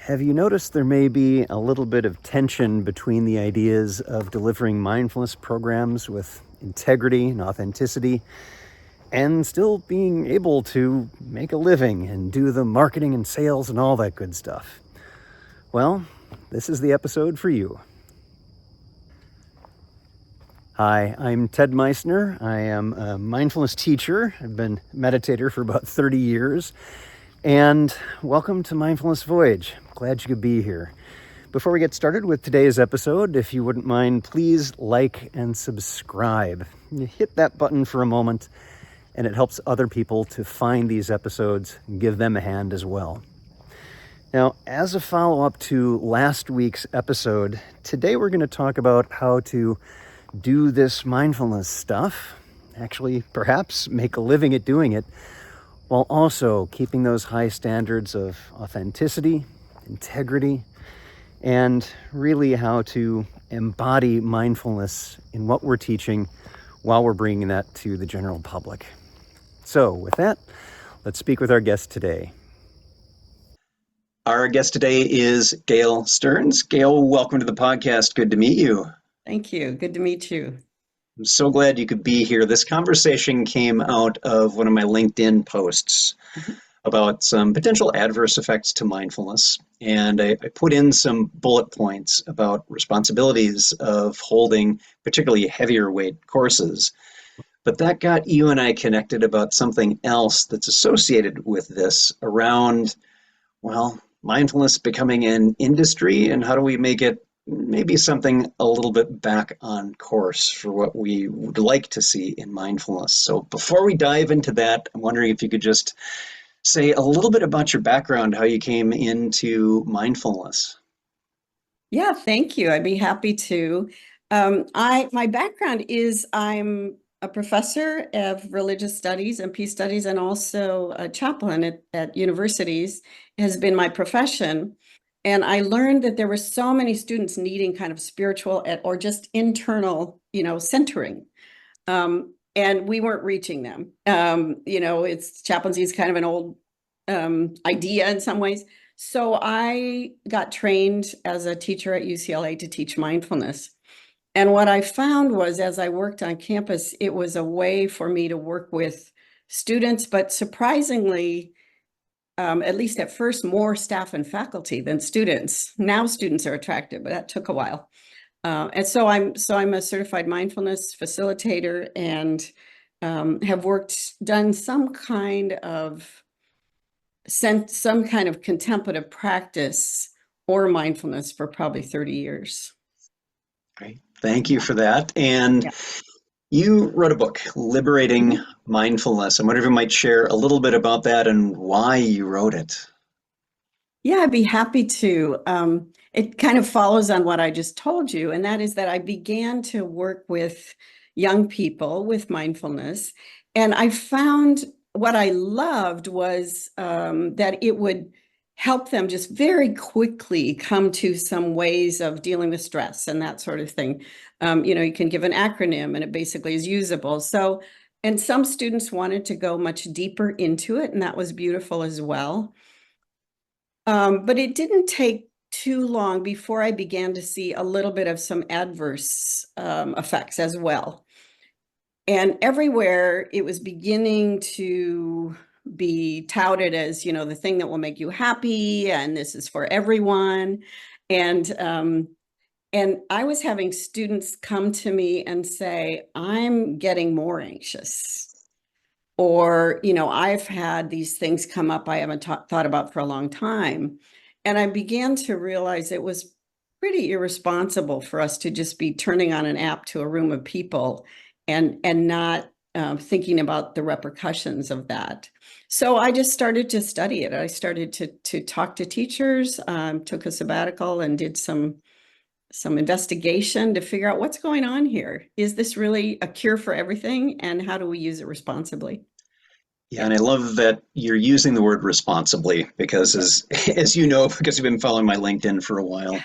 Have you noticed there may be a little bit of tension between the ideas of delivering mindfulness programs with integrity and authenticity and still being able to make a living and do the marketing and sales and all that good stuff? Well, this is the episode for you. Hi, I'm Ted Meissner. I am a mindfulness teacher. I've been a meditator for about 30 years. And welcome to Mindfulness Voyage. Glad you could be here. Before we get started with today's episode, if you wouldn't mind, please like and subscribe. You hit that button for a moment, and it helps other people to find these episodes and give them a hand as well. Now, as a follow-up to last week's episode, today we're going to talk about how to do this mindfulness stuff, actually perhaps make a living at doing it, while also keeping those high standards of authenticity, integrity, and really how to embody mindfulness in what we're teaching while we're bringing that to the general public. So with that, let's speak with our guest today. Our guest today is Gail Stearns. Gail, welcome to the podcast. Good to meet you. Thank you. Good to meet you. I'm so glad you could be here. This conversation came out of one of my LinkedIn posts about some potential adverse effects to mindfulness. And I put in some bullet points about responsibilities of holding particularly heavier weight courses. But that got you and I connected about something else that's associated with this around, well, mindfulness becoming an industry, and how do we make it maybe something a little bit back on course for what we would like to see in mindfulness. So before we dive into that, I'm wondering if you could just say a little bit about your background, how you came into mindfulness. Yeah, thank you. I'd be happy to. My background is I'm a professor of religious studies and peace studies, and also a chaplain at universities has been my profession. And I learned that there were so many students needing kind of spiritual or just internal, centering. And we weren't reaching them. It's chaplaincy is kind of an old idea in some ways. So I got trained as a teacher at UCLA to teach mindfulness. And what I found was, as I worked on campus, it was a way for me to work with students, but surprisingly, at least at first, more staff and faculty than students. Now students are attracted, but that took a while. And so I'm a certified mindfulness facilitator, and have done some kind of contemplative practice or mindfulness for probably 30 years. Great. Thank you for that. And Yeah. you wrote a book, Liberating Mindfulness. I wonder if you might share a little bit about that and why you wrote it. Yeah, I'd be happy to. It kind of follows on what I just told you, and that is that I began to work with young people with mindfulness, and I found what I loved was that it would help them just very quickly come to some ways of dealing with stress and that sort of thing. You can give an acronym and it basically is usable. So, and some students wanted to go much deeper into it, and that was beautiful as well. But it didn't take too long before I began to see a little bit of some adverse effects as well. And everywhere it was beginning to be touted as, the thing that will make you happy, and this is for everyone. And I was having students come to me and say, I'm getting more anxious. Or, I've had these things come up I haven't thought about for a long time. And I began to realize it was pretty irresponsible for us to just be turning on an app to a room of people and not thinking about the repercussions of that. So I just started to study it. I started to talk to teachers, took a sabbatical and did some investigation to figure out what's going on here. Is this really a cure for everything? And how do we use it responsibly? Yeah, and I love that you're using the word responsibly because as you know, because you've been following my LinkedIn for a while,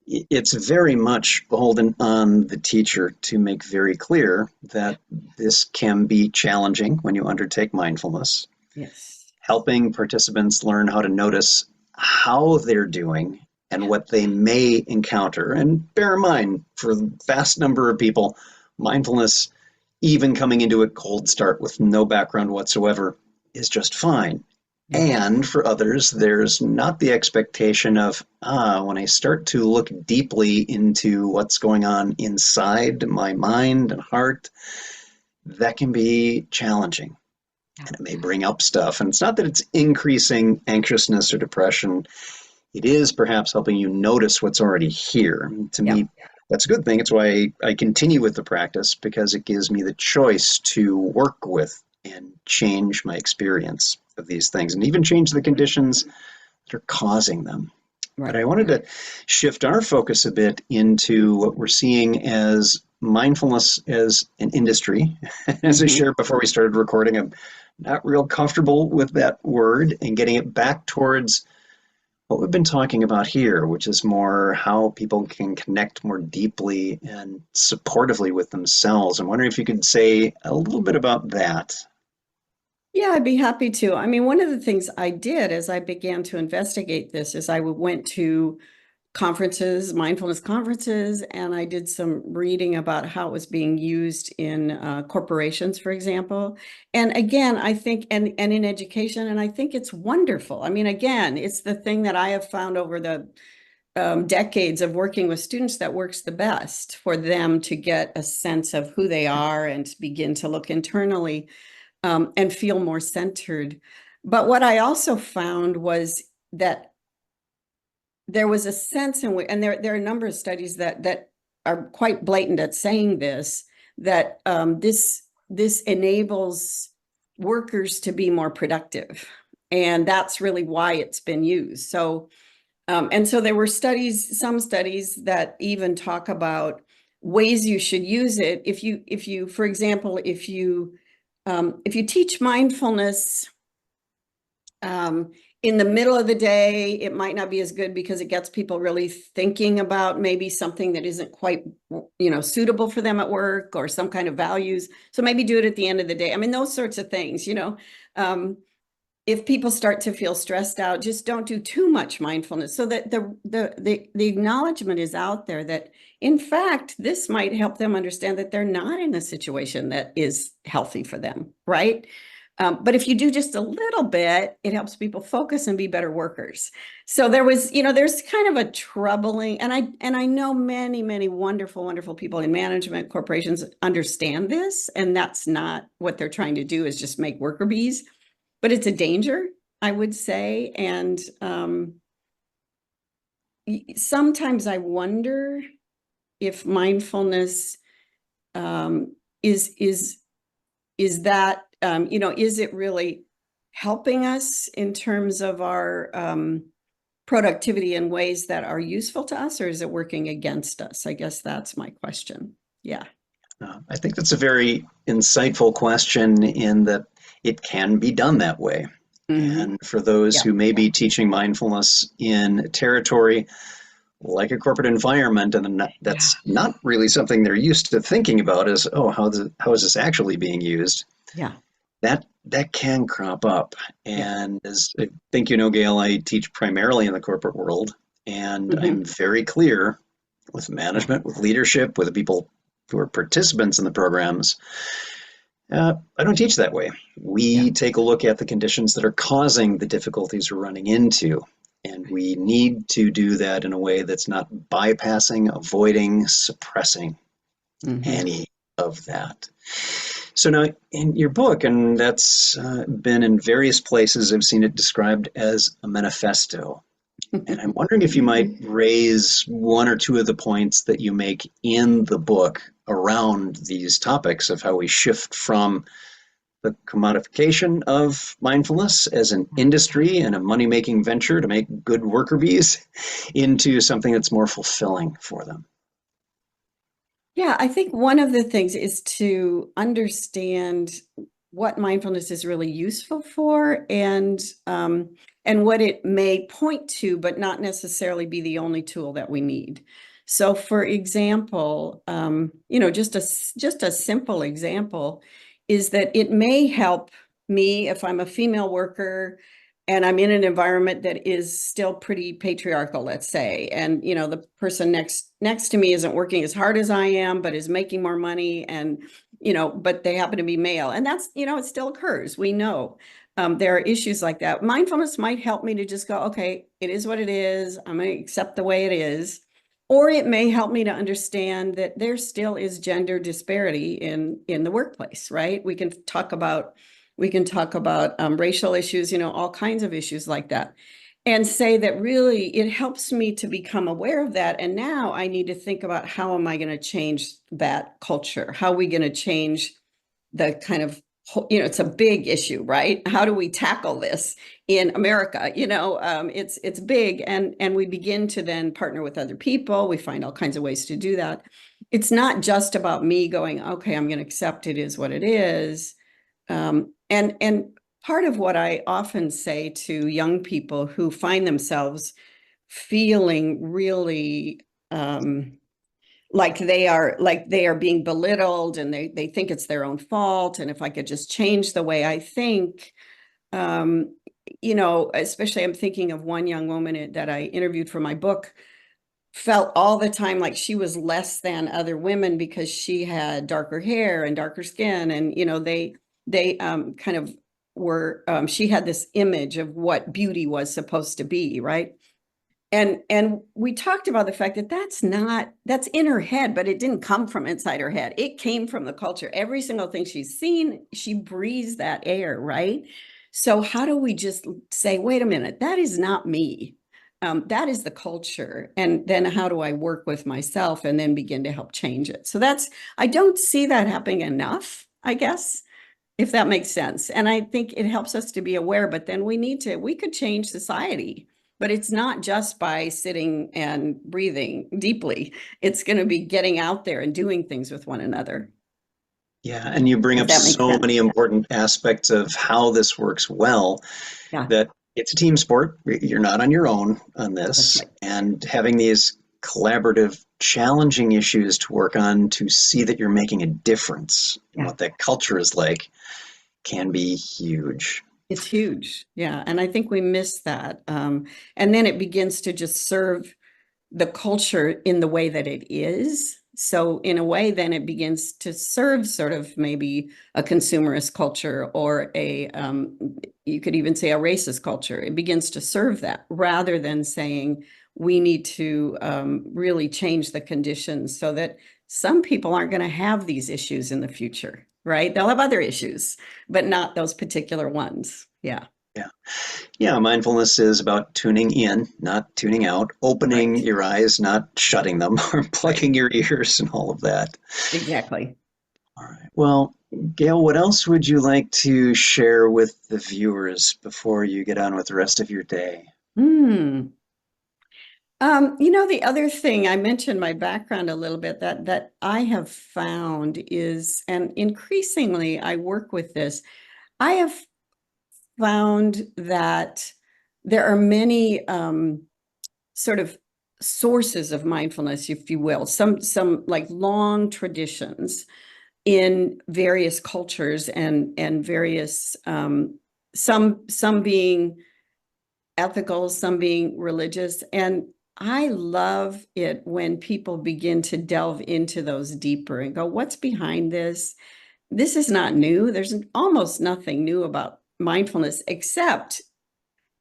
it's very much beholden on the teacher to make very clear that this can be challenging when you undertake mindfulness. Yes. Helping participants learn how to notice how they're doing and what they may encounter. And bear in mind, for the vast number of people, mindfulness, even coming into a cold start with no background whatsoever, is just fine. Yeah. And for others, there's not the expectation of, when I start to look deeply into what's going on inside my mind and heart, that can be challenging. Yeah. And it may bring up stuff. And it's not that it's increasing anxiousness or depression. It is perhaps helping you notice what's already here. To Yeah. me, that's a good thing. It's why I continue with the practice, because it gives me the choice to work with and change my experience of these things and even change the conditions that are causing them. But Right. I wanted to shift our focus a bit into what we're seeing as mindfulness as an industry. As I shared before we started recording, I'm not real comfortable with that word, and getting it back towards what we've been talking about here, which is more how people can connect more deeply and supportively with themselves. I'm wondering if you could say a little bit about that. Yeah, I'd be happy to. I mean, one of the things I did as I began to investigate this is I went to conferences, mindfulness conferences, and I did some reading about how it was being used in corporations, for example. And again, I think, and in education, and I think it's wonderful. I mean, again, it's the thing that I have found over the decades of working with students that works the best for them to get a sense of who they are and to begin to look internally and feel more centered. But what I also found was that there was a sense in which, and there are a number of studies that are quite blatant at saying this, that this enables workers to be more productive. And that's really why it's been used. So, and so there were some studies that even talk about ways you should use it. If you, for example, if you teach mindfulness in the middle of the day, it might not be as good because it gets people really thinking about maybe something that isn't quite, suitable for them at work or some kind of values. So maybe do it at the end of the day. I mean, those sorts of things, if people start to feel stressed out, just don't do too much mindfulness. So that the acknowledgement is out there that, in fact, this might help them understand that they're not in a situation that is healthy for them, right? But if you do just a little bit, it helps people focus and be better workers. So there's kind of a troubling, and I know many, many wonderful, wonderful people in management, corporations understand this, and that's not what they're trying to do, is just make worker bees. But it's a danger, I would say. And sometimes I wonder if mindfulness is that, is it really helping us in terms of our productivity in ways that are useful to us, or is it working against us? I guess that's my question. Yeah. I think that's a very insightful question, in that it can be done that way. And for those Yeah. who may be teaching mindfulness in territory like a corporate environment, and that's not really something they're used to thinking about, is, how is this actually being used? Yeah. That can crop up. And as I think you know, Gail, I teach primarily in the corporate world, and I'm very clear with management, with leadership, with the people who are participants in the programs. I don't teach that way. We take a look at the conditions that are causing the difficulties we're running into, and we need to do that in a way that's not bypassing, avoiding, suppressing any of that. So now in your book, and that's been in various places, I've seen it described as a manifesto. And I'm wondering if you might raise one or two of the points that you make in the book around these topics of how we shift from the commodification of mindfulness as an industry and a money-making venture to make good worker bees into something that's more fulfilling for them. Yeah, I think one of the things is to understand what mindfulness is really useful for, and what it may point to, but not necessarily be the only tool that we need. So, for example, just a simple example is that it may help me if I'm a female worker and I'm in an environment that is still pretty patriarchal, let's say. And, the person next to me isn't working as hard as I am, but is making more money. And, but they happen to be male. And that's, it still occurs. We know there are issues like that. Mindfulness might help me to just go, okay, it is what it is. I'm going to accept the way it is. Or it may help me to understand that there still is gender disparity in the workplace, right? We can talk about racial issues, all kinds of issues like that, and say that really it helps me to become aware of that. And now I need to think about, how am I going to change that culture? How are we going to change the kind of, it's a big issue, right? How do we tackle this in America? It's big, and we begin to then partner with other people. We find all kinds of ways to do that. It's not just about me going, okay, I'm going to accept it is what it is. And part of what I often say to young people who find themselves feeling really like they are being belittled, and they think it's their own fault, and if I could just change the way I think, especially I'm thinking of one young woman that I interviewed for my book, felt all the time like she was less than other women because she had darker hair and darker skin, and they kind of were, she had this image of what beauty was supposed to be, right? And we talked about the fact that that's in her head, but it didn't come from inside her head. It came from the culture. Every single thing she's seen, she breathes that air, right? So how do we just say, wait a minute, that is not me. That is the culture. And then how do I work with myself and then begin to help change it? So I don't see that happening enough, I guess, if that makes sense. And I think it helps us to be aware, but then we could change society. But it's not just by sitting and breathing deeply. It's going to be getting out there and doing things with one another. Yeah, and you bring If up that makes so sense. many important aspects of how this works well, Yeah, that it's a team sport. You're not on your own on that's this. right. And having these collaborative, challenging issues to work on to see that you're making a difference in Yeah, what that culture is like can be huge. it's huge. Yeah. And I think we miss that. And then it begins to just serve the culture in the way that it is. So in a way, then it begins to serve sort of maybe a consumerist culture, or you could even say a racist culture. It begins to serve that, rather than saying we need to really change the conditions so that some people aren't going to have these issues in the future, right? They'll have other issues, but not those particular ones. Yeah, Yeah. Yeah, mindfulness is about tuning in, not tuning out, opening right, your eyes, not shutting them, or right. plugging your ears and all of that. Exactly. All right. Well, Gail, what else would you like to share with the viewers before you get on with the rest of your day? Hmm. The other thing I mentioned my background a little bit, that I have found is, and increasingly I work with this, I have found that there are many sort of sources of mindfulness, if you will, some like long traditions in various cultures, and various some being ethical, some being religious. And I love it when people begin to delve into those deeper and go, what's behind this? This is not new. There's almost nothing new about mindfulness, except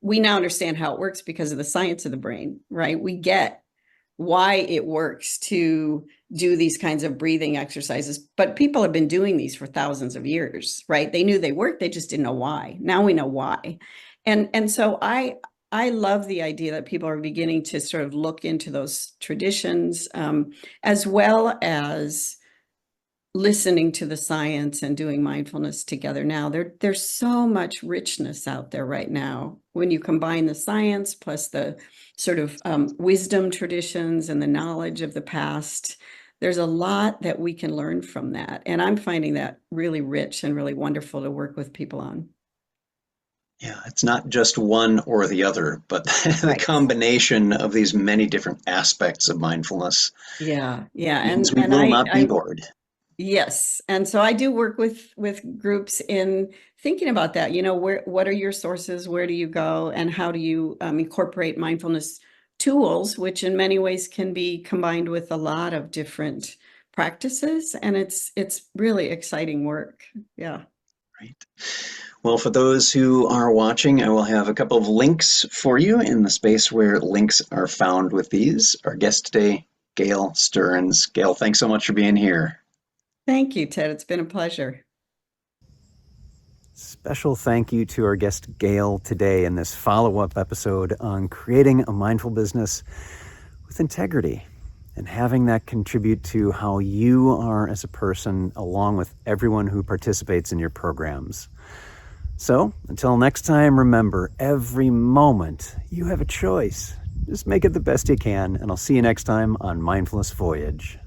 we now understand how it works because of the science of the brain, right? We get why it works to do these kinds of breathing exercises, but people have been doing these for thousands of years, right? They knew they worked, they just didn't know why. Now we know why. And so I love the idea that people are beginning to sort of look into those traditions, as well as listening to the science and doing mindfulness together now. There's so much richness out there right now when you combine the science plus the sort of wisdom traditions and the knowledge of the past. There's a lot that we can learn from that. And I'm finding that really rich and really wonderful to work with people on. Yeah, it's not just one or the other, but the Right. combination of these many different aspects of mindfulness Yeah. Yeah. means And we and will I not be I bored. Yes. And so I do work with groups in thinking about that. What are your sources? Where do you go? And how do you incorporate mindfulness tools, which in many ways can be combined with a lot of different practices. And it's really exciting work. Yeah. Right. Well, for those who are watching, I will have a couple of links for you in the space where links are found with these. Our guest today, Gail Stearns. Gail, thanks so much for being here. Thank you, Ted. It's been a pleasure. Special thank you to our guest Gail today in this follow-up episode on creating a mindful business with integrity and having that contribute to how you are as a person along with everyone who participates in your programs. So until next time, remember, every moment you have a choice. Just make it the best you can, and I'll see you next time on Mindfulness Voyage.